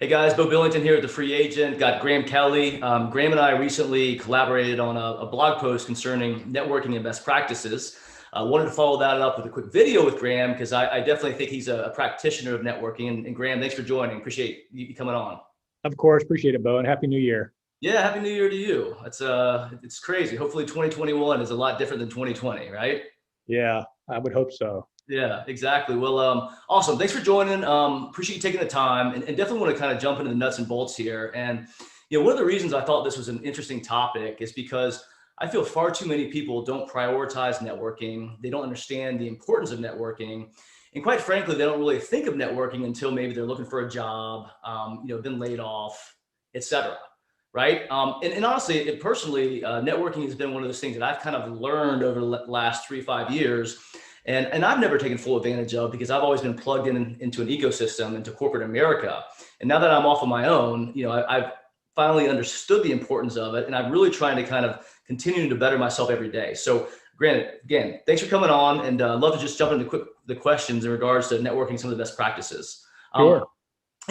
Hey guys, Beau Billington here at the Free Agent. Got Graham Kelly. Graham and I recently collaborated on a blog post concerning networking and best practices. Wanted to follow that up with a quick video with Graham because I definitely think he's a practitioner of networking. And Graham, thanks for joining. Appreciate you coming on. Of course, appreciate it, Beau, and Happy New Year. Yeah, Happy New Year to you. It's crazy. Hopefully 2021 is a lot different than 2020, right? Yeah, I would hope so. Yeah, exactly. Well, awesome. Thanks for joining. Appreciate you taking the time and definitely want to kind of jump into the nuts and bolts here. And, one of the reasons I thought this was an interesting topic is because I feel far too many people don't prioritize networking. They don't understand the importance of networking. And quite frankly, they don't really think of networking until maybe they're looking for a job, been laid off, et cetera. Right. And honestly, personally, networking has been one of those things that I've kind of learned over the last 3-5 years. And I've never taken full advantage of because I've always been plugged into an ecosystem, into corporate America. And now that I'm off on my own, I've finally understood the importance of it. And I'm really trying to kind of continue to better myself every day. So granted, again, thanks for coming on, and love to just jump into the questions in regards to networking, some of the best practices. Sure.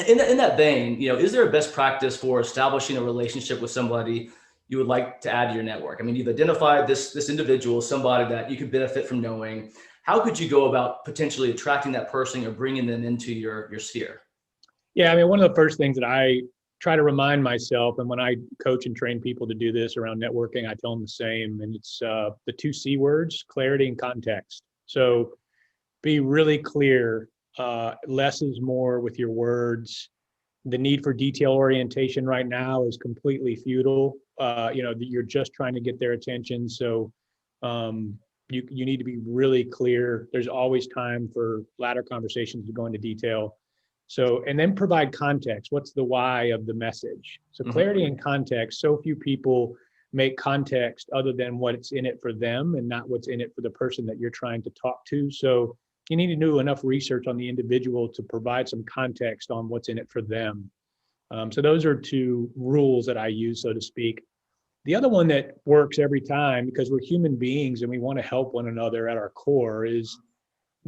In that vein, is there a best practice for establishing a relationship with somebody you would like to add to your network? I mean, you've identified this individual, somebody that you could benefit from knowing. How could you go about potentially attracting that person or bringing them into your sphere? Yeah, I mean, one of the first things that I try to remind myself, and when I coach and train people to do this around networking, I tell them the same, and it's the 2 C words: clarity and context. So be really clear. Less is more with your words. The need for detail orientation right now is completely futile. You're just trying to get their attention. So you need to be really clear. There's always time for latter conversations to go into detail. So, and then provide context. What's the why of the message? So clarity and context. So few people make context other than what's in it for them and not what's in it for the person that you're trying to talk to. So you need to do enough research on the individual to provide some context on what's in it for them. So those are 2 rules that I use, so to speak. The other one that works every time, because we're human beings and we want to help one another at our core, is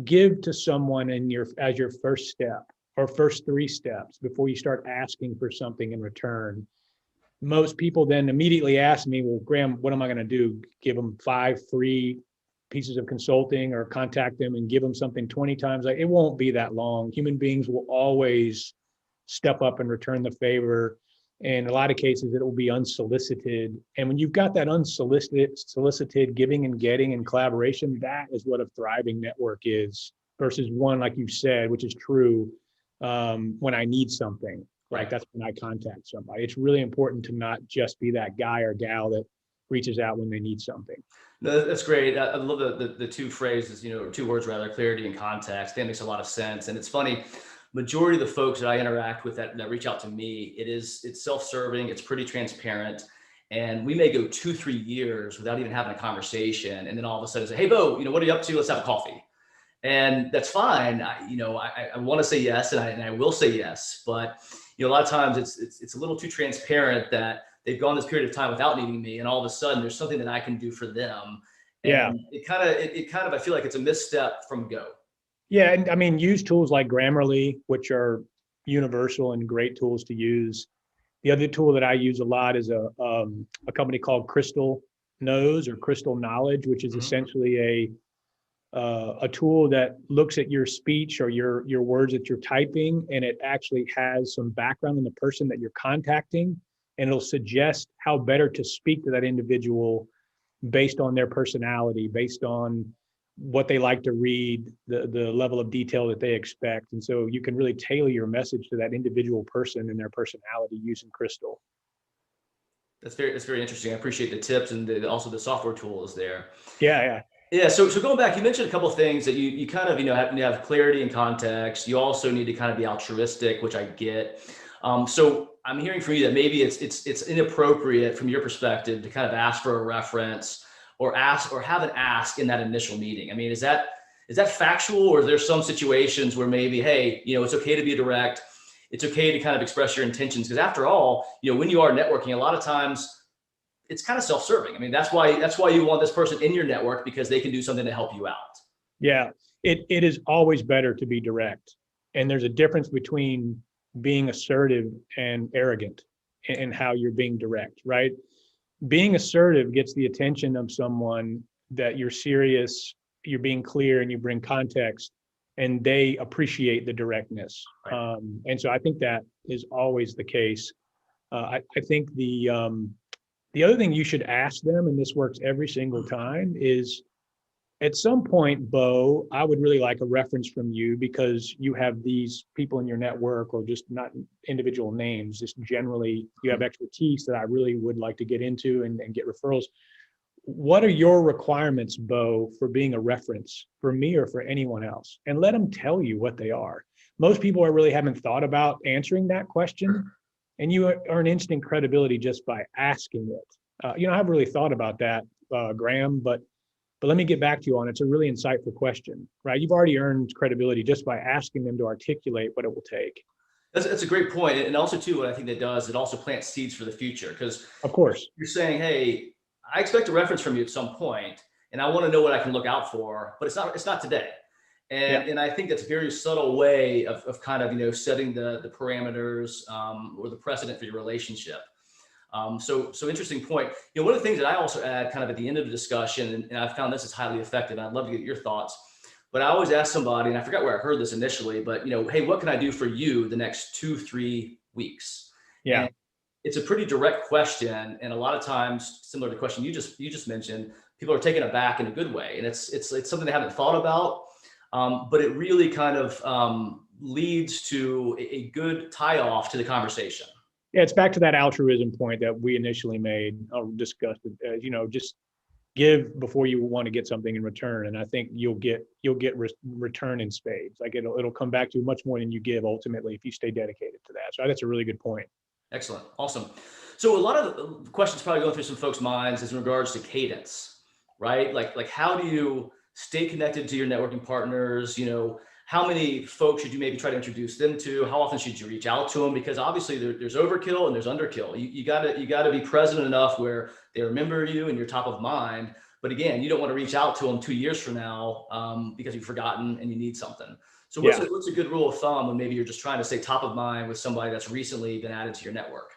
give to someone as your first step or first 3 steps before you start asking for something in return. Most people then immediately ask me, well, Graham, what am I going to do? Give them 5 free pieces of consulting or contact them and give them something 20 times? It won't be that long. Human beings will always step up and return the favor. In a lot of cases, it will be unsolicited. And when you've got that solicited giving and getting and collaboration, that is what a thriving network is, versus one, like you said, which is true, when I need something. Right. That's when I contact somebody. It's really important to not just be that guy or gal that reaches out when they need something. No, that's great. I love the 2 phrases, 2 words rather, clarity and context. That makes a lot of sense. And it's funny, majority of the folks that I interact with that reach out to me, it's self-serving, it's pretty transparent. And we may go 2-3 years without even having a conversation. And then all of a sudden say, hey, Beau, what are you up to? Let's have a coffee. And that's fine. I want to say yes, and I will say yes. But, a lot of times it's a little too transparent that they've gone this period of time without needing me, and all of a sudden there's something that I can do for them. And yeah, it kind of I feel like it's a misstep from go. Yeah, and I mean, use tools like Grammarly, which are universal and great tools to use. The other tool that I use a lot is a company called Crystal Knows or Crystal Knowledge, which is essentially a tool that looks at your speech or your words that you're typing, and it actually has some background on the person that you're contacting, and it'll suggest how better to speak to that individual based on their personality, based on what they like to read, the level of detail that they expect. And so you can really tailor your message to that individual person and their personality using Crystal. That's very interesting. I appreciate the tips, and also the software tool is there. Yeah. Yeah. So going back, you mentioned a couple of things that you kind of, have clarity and context. You also need to kind of be altruistic, which I get. So I'm hearing from you that maybe it's inappropriate from your perspective to kind of ask for a reference or have an ask in that initial meeting. I mean, is that factual, or is there some situations where maybe, hey, it's okay to be direct. It's okay to kind of express your intentions, because after all, when you are networking, a lot of times it's kind of self-serving. I mean, that's why you want this person in your network, because they can do something to help you out. Yeah, it is always better to be direct. And there's a difference between being assertive and arrogant in how you're being direct, right? Being assertive gets the attention of someone that you're serious, you're being clear, and you bring context, and they appreciate the directness. Right. And so I think that is always the case. I think the other thing you should ask them, and this works every single time, is at some point, Beau, I would really like a reference from you because you have these people in your network, or just not individual names, just generally you have expertise that I really would like to get into and get referrals. What are your requirements, Beau, for being a reference for me or for anyone else? And let them tell you what they are. Most people are really haven't thought about answering that question, and you earn instant credibility just by asking it. I haven't really thought about that, Graham, but let me get back to you on it. It's a really insightful question, right? You've already earned credibility just by asking them to articulate what it will take. That's a great point. And also too, what I think that does, it also plants seeds for the future. Because of course, you're saying, hey, I expect a reference from you at some point, and I want to know what I can look out for, but it's not today. And I think that's a very subtle way of kind of, setting the parameters or the precedent for your relationship. So interesting point. One of the things that I also add kind of at the end of the discussion, and I found this is highly effective, and I'd love to get your thoughts, but I always ask somebody, and I forgot where I heard this initially, but hey, what can I do for you the next 2-3 weeks? Yeah. And it's a pretty direct question. And a lot of times, similar to the question you just mentioned, people are taken aback in a good way. And it's something they haven't thought about, but it really kind of leads to a good tie off to the conversation. Yeah, it's back to that altruism point that we initially made or discussed. Just give before you want to get something in return, and I think you'll get return in spades. Like it'll come back to you much more than you give ultimately if you stay dedicated to that. So that's a really good point. Excellent, awesome. So a lot of the questions probably going through some folks' minds is in regards to cadence, right? Like how do you stay connected to your networking partners? How many folks should you maybe try to introduce them to? How often should you reach out to them? Because obviously there's overkill and there's underkill. You gotta be present enough where they remember you and you're top of mind. But again, you don't want to reach out to them 2 years from now because you've forgotten and you need something. So what's a good rule of thumb when maybe you're just trying to stay top of mind with somebody that's recently been added to your network?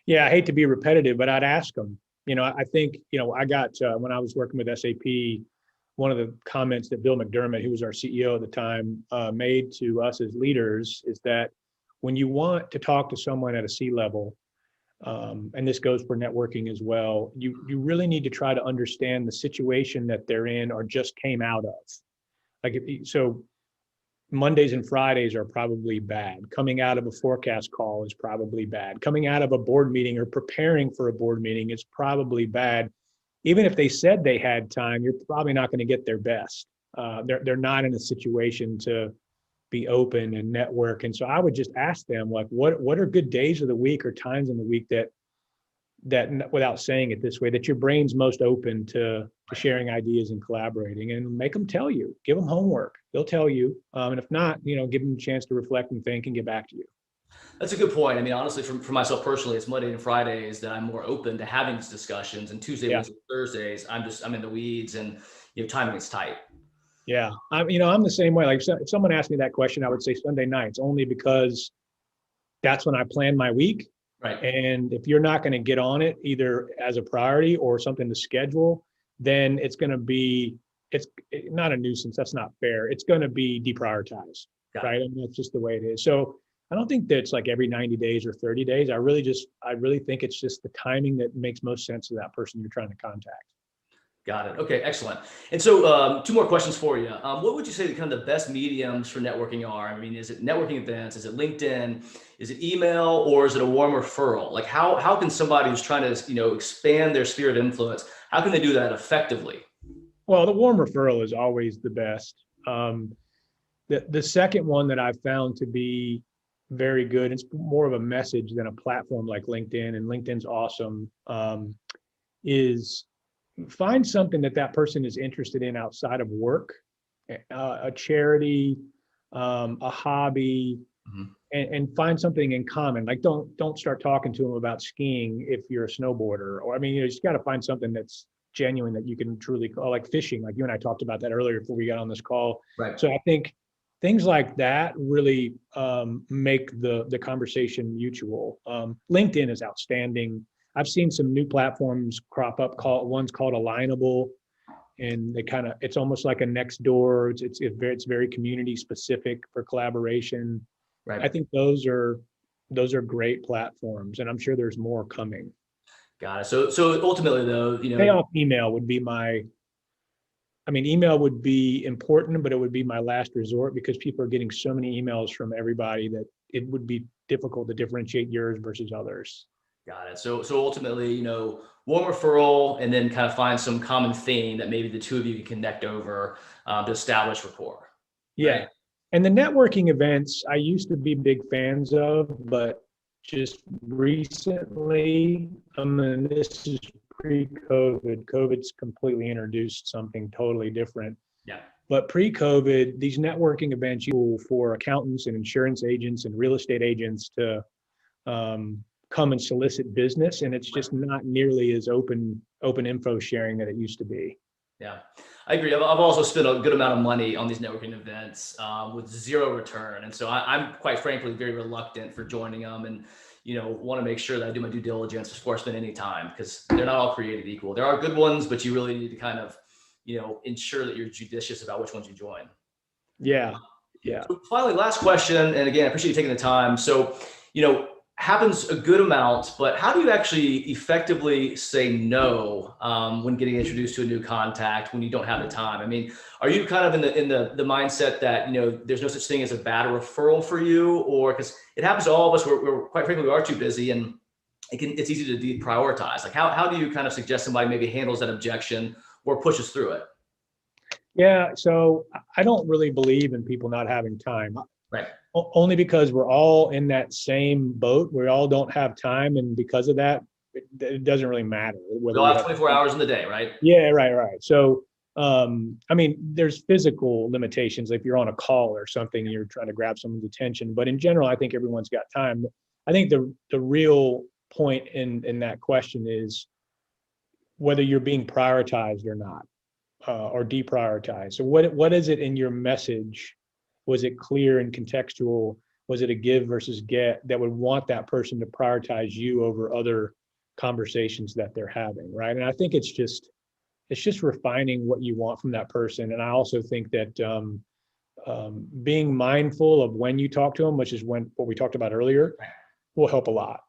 Yeah, I hate to be repetitive, but I'd ask them. I think I got when I was working with SAP. One of the comments that Bill McDermott, who was our CEO at the time, made to us as leaders is that when you want to talk to someone at a C-level, and this goes for networking as well, you really need to try to understand the situation that they're in or just came out of. So Mondays and Fridays are probably bad. Coming out of a forecast call is probably bad. Coming out of a board meeting or preparing for a board meeting is probably bad. Even if they said they had time, you're probably not going to get their best. They're not in a situation to be open and network. And so I would just ask them, like, what are good days of the week or times in the week that without saying it this way, that your brain's most open to sharing ideas and collaborating, and make them tell you. Give them homework. They'll tell you. And if not, give them a chance to reflect and think and get back to you. That's a good point. I mean, honestly, for myself personally, it's Monday and Fridays that I'm more open to having these discussions, and Tuesday, Wednesday, Thursdays, I'm in the weeds and timing is tight. Yeah, I'm the same way. Like if someone asked me that question, I would say Sunday nights, only because that's when I plan my week. Right. And if you're not going to get on it either as a priority or something to schedule, then it's not a nuisance. That's not fair. It's going to be deprioritized. Right. And that's just the way it is. So I don't think that it's like every 90 days or 30 days. I really think it's just the timing that makes most sense to that person you're trying to contact. Got it. Okay, excellent. And so 2 more questions for you. What would you say kind of the best mediums for networking are? I mean, is it networking events? Is it LinkedIn? Is it email? Or is it a warm referral? Like how can somebody who's trying to, expand their sphere of influence, how can they do that effectively? Well, the warm referral is always the best. The second one that I've found to be very good, it's more of a message than a platform like LinkedIn, and LinkedIn's awesome, is find something that person is interested in outside of work, a charity, a hobby, and find something in common. Like don't start talking to them about skiing if you're a snowboarder, or you just got to find something that's genuine that you can truly call, like fishing, like you and I talked about that earlier before we got on this call. Right. So I think things like that really make the conversation mutual. LinkedIn is outstanding. I've seen some new platforms crop up. One's called Alignable, and it's almost like a next door. It's very community specific for collaboration. Right. I think those are great platforms, and I'm sure there's more coming. Got it. So ultimately though, Payoff email would be email would be important, but it would be my last resort because people are getting so many emails from everybody that it would be difficult to differentiate yours versus others. got it. So ultimately, warm referral and then kind of find some common theme that maybe the two of you can connect over to establish rapport. Yeah. Right? And the networking events I used to be big fans of, but just recently, this is pre-COVID. COVID's completely introduced something totally different. Yeah. But pre-COVID, these networking events for accountants and insurance agents and real estate agents to come and solicit business, and it's just not nearly as open info sharing that it used to be. Yeah, I agree. I've also spent a good amount of money on these networking events with zero return. And so I'm quite frankly very reluctant for joining them and, want to make sure that I do my due diligence before I spend any time because they're not all created equal. There are good ones, but you really need to kind of, ensure that you're judicious about which ones you join. Yeah. Yeah. So finally, last question. And again, I appreciate you taking the time. So, happens a good amount, but how do you actually effectively say no when getting introduced to a new contact when you don't have the time? I mean, are you kind of in the mindset that there's no such thing as a bad referral for you, or because it happens to all of us, we're quite frankly we are too busy and it's easy to deprioritize. Like how do you kind of suggest somebody maybe handles that objection or pushes through it? Yeah. So I don't really believe in people not having time. Right. Only because we're all in that same boat. We all don't have time. And because of that, it doesn't really matter. We all have 24 hours in the day, right? Yeah, right. So, there's physical limitations. If you're on a call or something, you're trying to grab someone's attention. But in general, I think everyone's got time. I think the real point in that question is whether you're being prioritized or not, or deprioritized. So what is it in your message? Was it clear and contextual? Was it a give versus get that would want that person to prioritize you over other conversations that they're having, right? And I think it's just refining what you want from that person. And I also think that being mindful of when you talk to them, which is what we talked about earlier, will help a lot.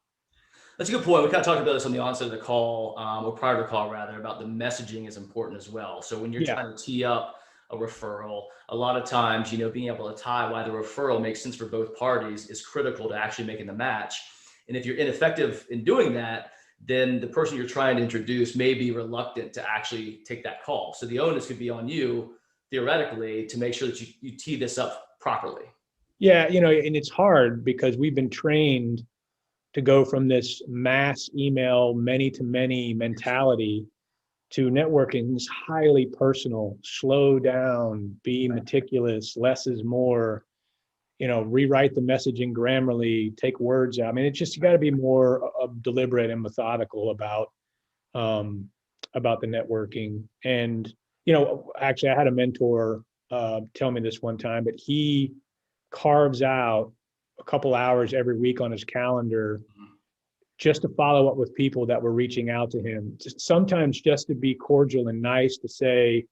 That's a good point. We kind of talked about this on the onset of the call, or prior to the call rather, about the messaging is important as well. So when you're trying to tee up a referral, a lot of times, being able to tie why the referral makes sense for both parties is critical to actually making the match. And if you're ineffective in doing that, then the person you're trying to introduce may be reluctant to actually take that call. So the onus could be on you, theoretically, to make sure that you tee this up properly. Yeah, and it's hard because we've been trained to go from this mass email, many to many mentality to networking is highly personal. Slow down, be meticulous, less is more, rewrite the messaging grammarly, take words out. I mean, it's just, you got to be more deliberate and methodical about the networking. And, actually I had a mentor tell me this one time, but he carves out a couple hours every week on his calendar just to follow up with people that were reaching out to him, sometimes just to be cordial and nice, to say,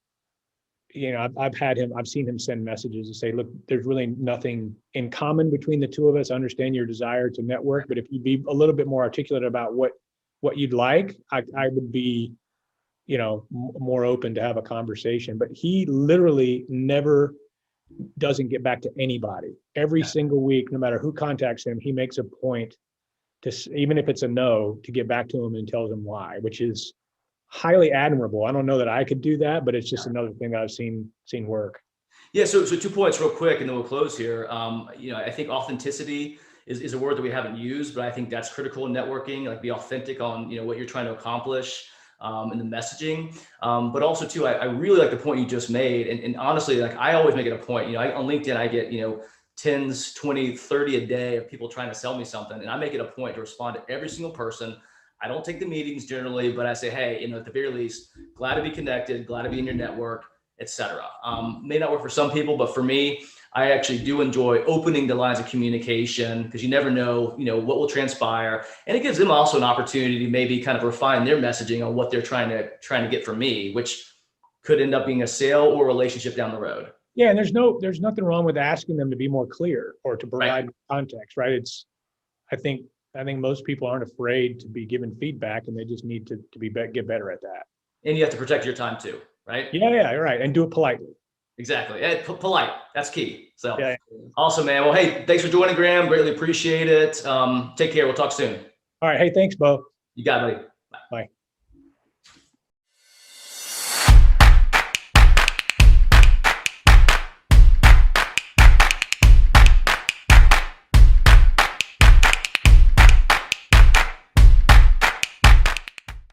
I've seen him send messages to say, look, there's really nothing in common between the two of us. I understand your desire to network, but if you'd be a little bit more articulate about what you'd like, I would be, more open to have a conversation. But he literally never doesn't get back to anybody. Every single week, no matter who contacts him, he makes a point to, even if it's a no, to get back to him and tells him why, which is highly admirable. I don't know that I could do that, but it's just another thing that I've seen work. Yeah. So 2 points real quick, and then we'll close here. I think authenticity is a word that we haven't used, but I think that's critical in networking. Like, be authentic on what you're trying to accomplish in the messaging. But also too, I really like the point you just made. And honestly, like, I always make it a point. On LinkedIn, I get 10s, 20, 30 a day of people trying to sell me something. And I make it a point to respond to every single person. I don't take the meetings generally, but I say, hey, at the very least, glad to be connected, glad to be in your network. etc. May not work for some people, but for me, I actually do enjoy opening the lines of communication because you never know, what will transpire, and it gives them also an opportunity to maybe kind of refine their messaging on what they're trying to get from me, which could end up being a sale or relationship down the road. Yeah, and there's nothing wrong with asking them to be more clear or to provide context, right? I think most people aren't afraid to be given feedback, and they just need to get better at that. And you have to protect your time too, right? Yeah, right, and do it politely. Exactly. And polite. That's key. So Yeah. Awesome, man. Well, hey, thanks for joining, Graham. Greatly appreciate it. Take care. We'll talk soon. All right. Hey, thanks, Beau. You got it, buddy. Bye.